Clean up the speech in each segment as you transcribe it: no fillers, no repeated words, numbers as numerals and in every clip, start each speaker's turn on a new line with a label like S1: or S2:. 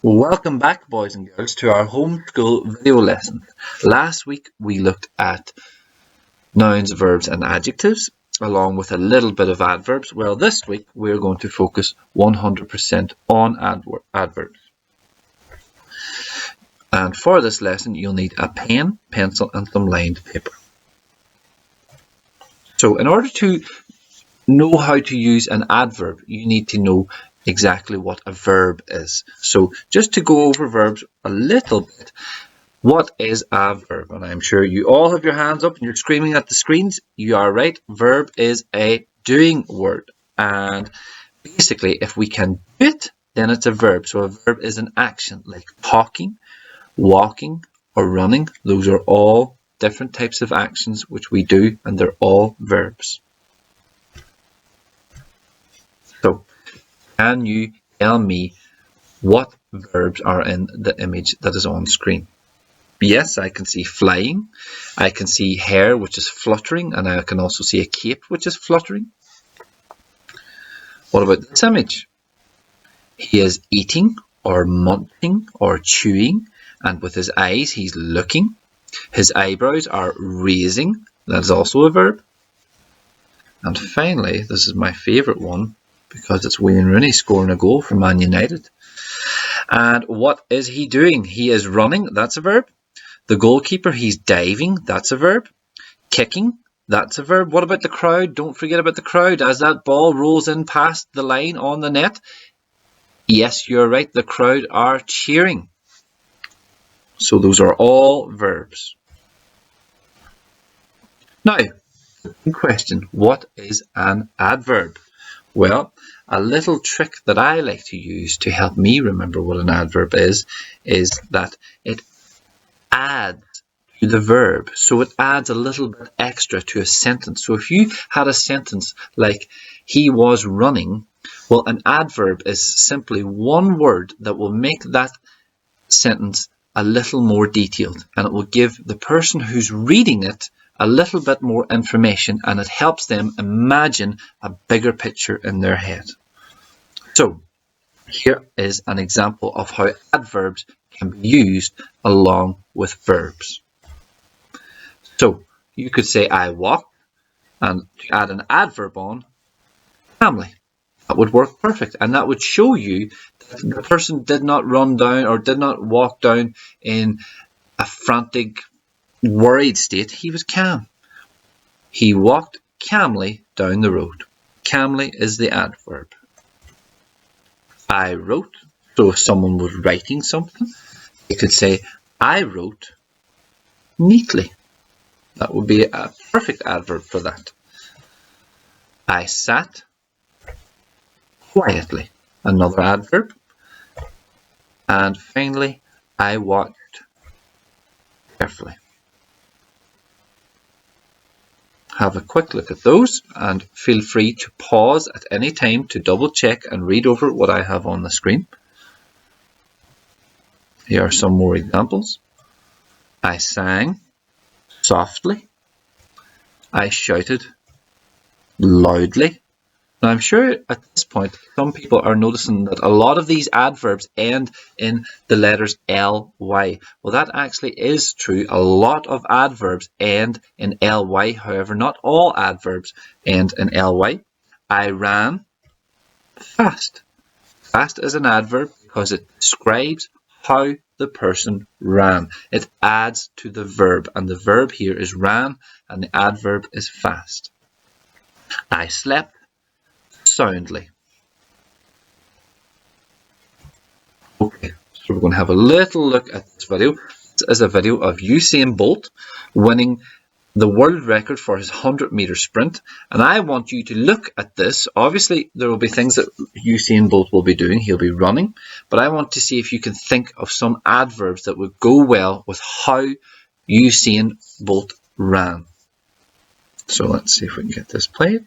S1: Welcome back, boys and girls, to our homeschool video lesson. Last week we looked at nouns, verbs, and adjectives, along with a little bit of adverbs. Well, this week we're going to focus 100% on adverbs. And for this lesson, you'll need a pen, pencil, and some lined paper. So, in order to know how to use an adverb, you need to know exactly what a verb is. So just to go over verbs a little bit, what is a verb? And I'm sure you all have your hands up and you're screaming at the screens. You are right. Verb is a doing word. And basically, if we can do it, then it's a verb. So a verb is an action like talking, walking, or running. Those are all different types of actions which we do, and they're all verbs. So, can you tell me what verbs are in the image that is on screen? Yes, I can see flying. I can see hair, which is fluttering, and I can also see a cape, which is fluttering. What about this image? He is eating or munching or chewing, and with his eyes, he's looking. His eyebrows are raising. That is also a verb. And finally, this is my favourite one, because it's Wayne Rooney scoring a goal for Man United. And what is he doing? He is running. That's a verb. The goalkeeper, he's diving. That's a verb. Kicking. That's a verb. What about the crowd? Don't forget about the crowd as that ball rolls in past the line on the net. Yes, you're right. The crowd are cheering. So those are all verbs. Now, the question, what is an adverb? Well, a little trick that I like to use to help me remember what an adverb is that it adds to the verb. So it adds a little bit extra to a sentence. So if you had a sentence like, he was running, well, an adverb is simply one word that will make that sentence a little more detailed, and it will give the person who's reading it a little bit more information, and it helps them imagine a bigger picture in their head. So here is an example of how adverbs can be used along with verbs. So you could say, I walked, and to add an adverb on, calmly. That would work perfect, and that would show you that the person did not run down or did not walk down in a frantic, worried state. He was calm. He walked calmly down the road. Calmly is the adverb. I wrote. So if someone was writing something, you could say, I wrote neatly. That would be a perfect adverb for that. I sat quietly. Another adverb. And finally, I watched carefully. Have a quick look at those and feel free to pause at any time to double check and read over what I have on the screen. Here are some more examples. I sang softly. I shouted loudly. Now I'm sure at this point some people are noticing that a lot of these adverbs end in the letters ly. Well, that actually is true. A lot of adverbs end in ly. However, not all adverbs end in ly. I ran fast. Fast is an adverb because it describes how the person ran. It adds to the verb, and the verb here is ran and the adverb is fast. I slept soundly. Okay, so we're going to have a little look at this video. This is a video of Usain Bolt winning the world record for his 100-meter sprint, and I want you to look at this. Obviously, there will be things that Usain Bolt will be doing. He'll be running, but I want to see if you can think of some adverbs that would go well with how Usain Bolt ran. So let's see if we can get this played.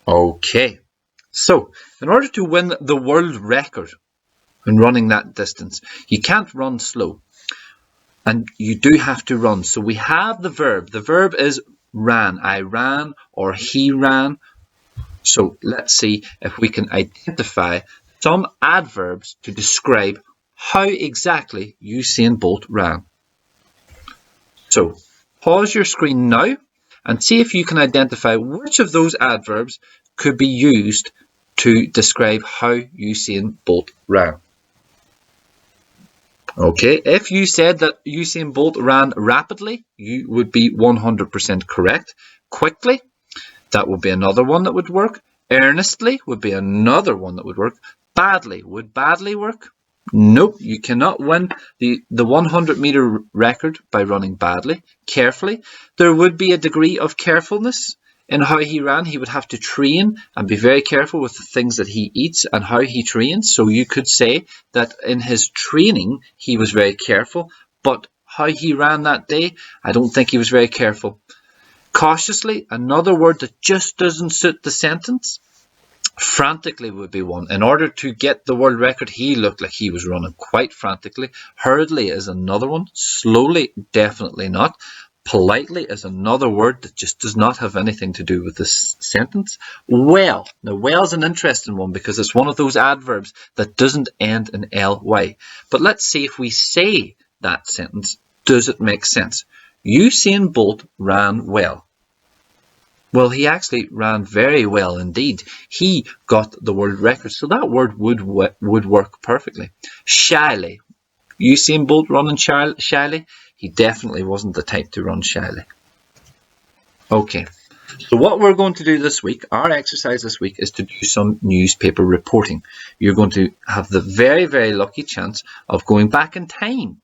S1: Okay, so in order to win the world record in running that distance, you can't run slow. And you do have to run. So we have the verb. The verb is ran. I ran or he ran. So let's see if we can identify some adverbs to describe how exactly Usain Bolt ran. So pause your screen now and see if you can identify which of those adverbs could be used to describe how Usain Bolt ran. Okay, if you said that Usain Bolt ran rapidly, you would be 100% correct. Quickly, that would be another one that would work. Earnestly would be another one that would work. Badly, would badly work? Nope, you cannot win the 100-meter record by running badly. Carefully, there would be a degree of carefulness in how he ran. He would have to train and be very careful with the things that he eats and how he trains. So you could say that in his training, he was very careful, but how he ran that day, I don't think he was very careful. Cautiously, another word that just doesn't suit the sentence. Frantically would be one. In order to get the world record, he looked like he was running quite frantically. Hurriedly is another one. Slowly, definitely not. Politely is another word that just does not have anything to do with this sentence. Well. Now, well is an interesting one because it's one of those adverbs that doesn't end in ly. But let's see if we say that sentence, does it make sense? Usain Bolt ran well. Well, he actually ran very well indeed. He got the world record, so that word would work perfectly. Shyly. Usain Bolt running shyly? He definitely wasn't the type to run shyly. Okay, so what we're going to do this week, our exercise this week, is to do some newspaper reporting. You're going to have the very, very lucky chance of going back in time.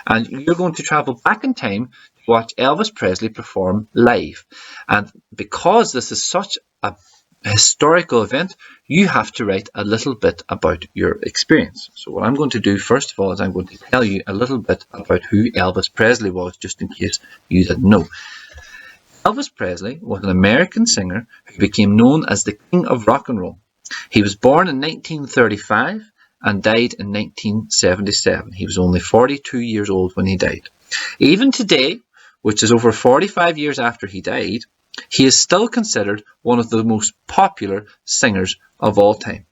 S1: And you're going to travel back in time to watch Elvis Presley perform live. And because this is such a historical event, you have to write a little bit about your experience. So what I'm going to do first of all is I'm going to tell you a little bit about who Elvis Presley was, just in case you didn't know. Elvis Presley was an American singer who became known as the King of Rock and Roll. He was born in 1935 and died in 1977. He was only 42 years old when he died. Even today, which is over 45 years after he died, he is still considered one of the most popular singers of all time.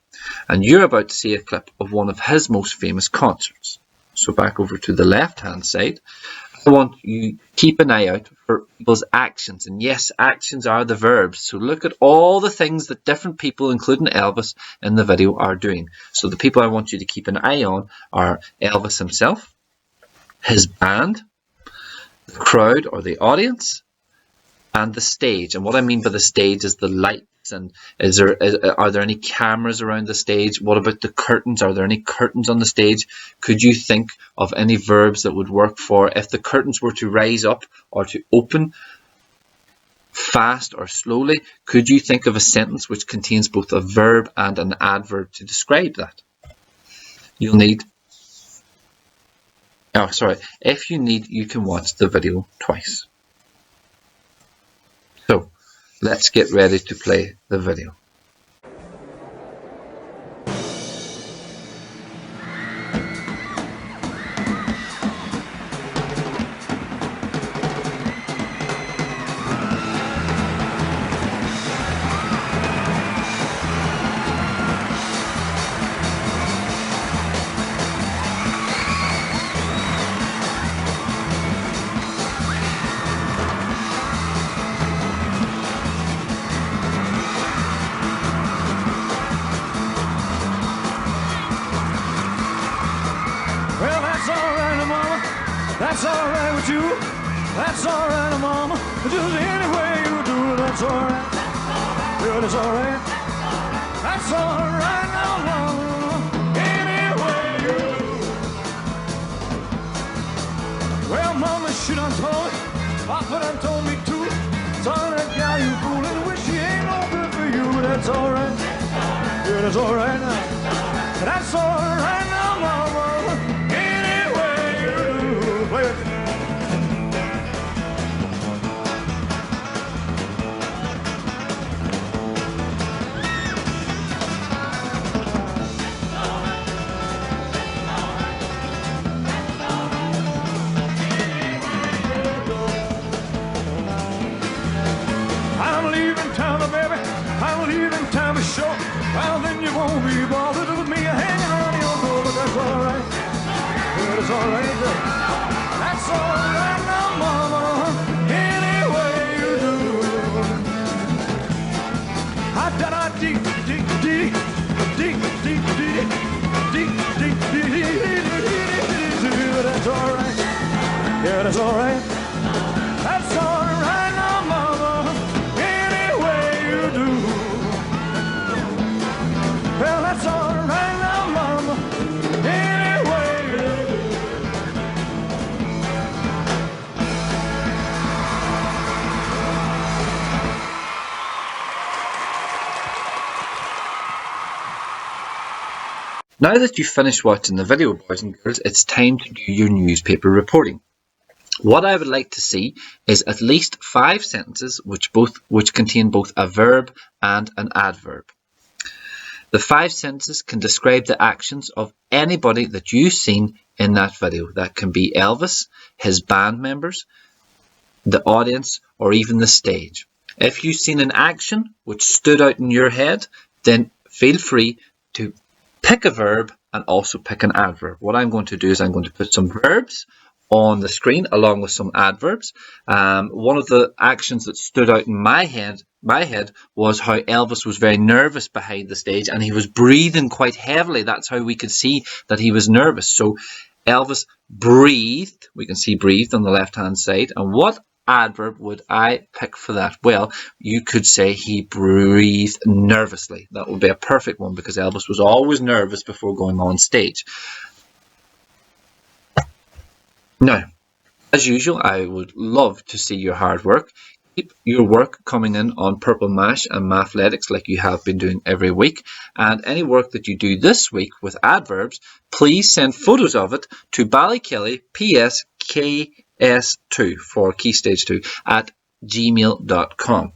S1: And you're about to see a clip of one of his most famous concerts. So back over to the left-hand side, I want you to keep an eye out for people's actions. And yes, actions are the verbs. So look at all the things that different people, including Elvis, in the video are doing. So the people I want you to keep an eye on are Elvis himself, his band, the crowd or the audience, and the stage. And what I mean by the stage is the lights. And are there any cameras around the stage? What about the curtains? Are there any curtains on the stage? Could you think of any verbs that would work for if the curtains were to rise up or to open fast or slowly? Could you think of a sentence which contains both a verb and an adverb to describe that? You'll need... Oh, sorry. If you need, you can watch the video twice. So, let's get ready to play the video.
S2: That's alright with you. That's alright, mama. Just any way you do it, that's alright. Yeah, that's alright. That's alright now, mama. Any way you do. Well, mama, she done told me. Papa done told me too. Son, that gal you fooling with, she ain't no good for you. But that's alright. Yeah, that's alright now. That's alright now, mama. won't be bothered with me hanging around your door, but that's alright. Yeah, that's alright. That's alright now, mama, any way you do. That's alright. Yeah, that's alright. That's alright now, mama, any way you do. Well, that's alright now, mama, any way you do.
S1: Now that you've finished watching the video, boys and girls, it's time to do your newspaper reporting. What I would like to see is at least 5 sentences which contain both a verb and an adverb. The 5 sentences can describe the actions of anybody that you've seen in that video. That can be Elvis, his band members, the audience, or even the stage. If you've seen an action which stood out in your head, then feel free to pick a verb and also pick an adverb. What I'm going to do is I'm going to put some verbs on the screen along with some adverbs. One of the actions that stood out in my head was how Elvis was very nervous behind the stage and he was breathing quite heavily. That's how we could see that he was nervous. So Elvis breathed. We can see breathed on the left hand side. And what adverb would I pick for that? Well, you could say he breathed nervously. That would be a perfect one because Elvis was always nervous before going on stage. Now, as usual, I would love to see your hard work. Keep your work coming in on Purple Mash and Mathletics like you have been doing every week. And any work that you do this week with adverbs, please send photos of it to Ballykelly PSKS2 for Key Stage 2 at gmail.com.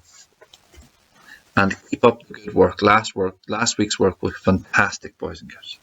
S1: And keep up the good work. Last week's work was fantastic, boys and girls.